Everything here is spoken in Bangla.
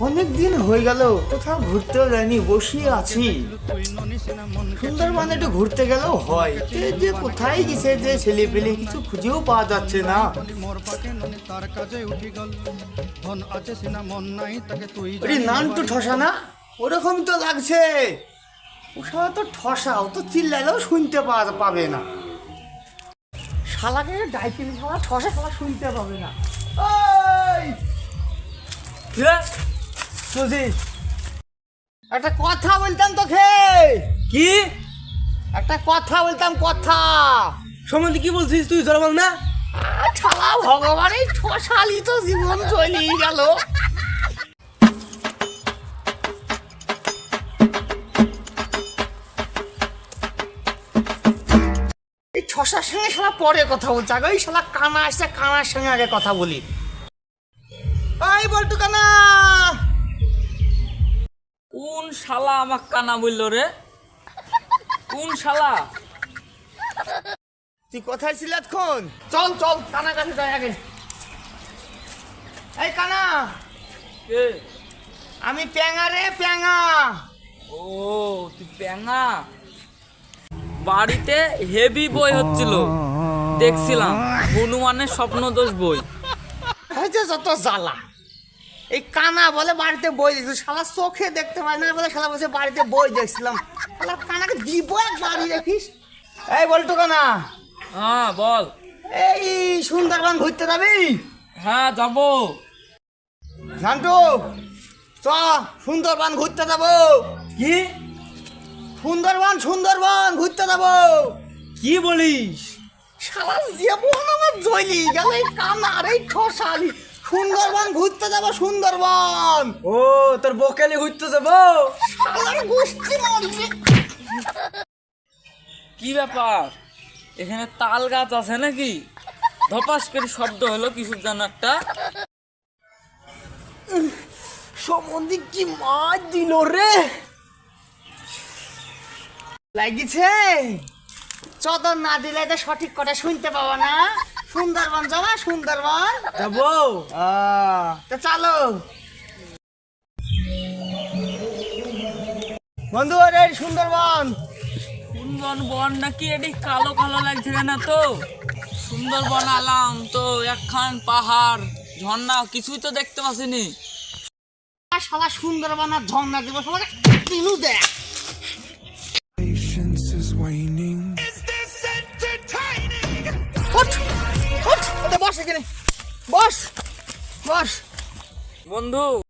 অনেক দিন হয়ে গেল কোথাও ঘুরতেও যায়নি, বসিয়ে আছি। সুন্দরবনে একটু ঘুরতে গেলেও হয়, যে কোথায় গেছে যে ছেলে পেলে কিছু খুঁজেও পাওয়া যাচ্ছে না। নানটু ঠসা না, ওরকম তো লাগছে। ওসব তো ঠসা, ও তো চিল্লাইলেও শুনতে পাবে না। শালাকে ডাইকেলি শালা ঠসা, শালা শুনতে পাবে না। একটা কথা বলতাম তোকে। কি একটা কথা বলতাম, কথা। সম্বন্ধে কি বলছিস তুই? জোর বল না। শালা ভগবান, এই ঠসালি তো জীবন চলে গেল। এই ঠসার সঙ্গে শালা পরে কথা বলছে, আগে ওই শালা কানা আসছে, কানার সঙ্গে আগে কথা বলি। এই বলটু কানা। কোন শালা আমাক কানা বললো রে? কোন শালা? তুই কোথায় ছিল এখন? চল চল কানা কাছে যাই আগে। এই কানা, কে? আমি প্যাঙা রে, প্যাঙা। ও তুই প্যাঙা। বাড়িতে হেভি বই হচ্ছিল, দেখছিলাম হনুমানের স্বপ্নদোষ বই। হয়েছে যত জ্বালা। এই কানা বলে বাড়িতে বই দেখছিল, শালা চোখে দেখতে পায় না বলে শালা বসে বাড়িতে বই দেখছিলাম। শালা কানাকে দিব এক বাড়ি দেখিস। এই বলটু কানা, হ্যাঁ বল। এই সুন্দরবন ঘুরতে যাবি? হ্যাঁ যাবো। নান্টু চ, সুন্দরবন ঘুরতে যাবো। কি সুন্দরবন, সুন্দরবন ঘুরতে যাবো। কি বলিস? শালা জীবন আমার জ্বলি গেল। এই কানা আর এই ঠসালি। সুন্দরবন ঘুরতে যাবো, সুন্দরবন। ও তোর বকালে ঘুরতে যাবো? শালার গোষ্ঠী মারবে। কি ব্যাপার, এখানে তাল গাছ আছে নাকি? ধপাস করে শব্দ হলো কিছুর জন্য একটা। সম্বন্ধে কি মাছ দিল রে, লাগিছে। চদর না দিলে তো সঠিক কথা শুনতে পাবো না। সুন্দরবন যাবা, সুন্দরবন যাবো। তো চলো বন্ধু। আরে সুন্দরবন। সুন্দরবন নাকি? এটি কালো কালো লাগছে কেন? তো সুন্দরবন আলাম তো একখান পাহাড় ঝর্ণা কিছুই তো দেখতে পাচ্ছিনি। শালা সুন্দরবন আর ঝর্ণা দেবো, সবাই দিনু দেখ। Patience is waning. উঠ, উঠ, বস এখানে, বস বস। বন্ধু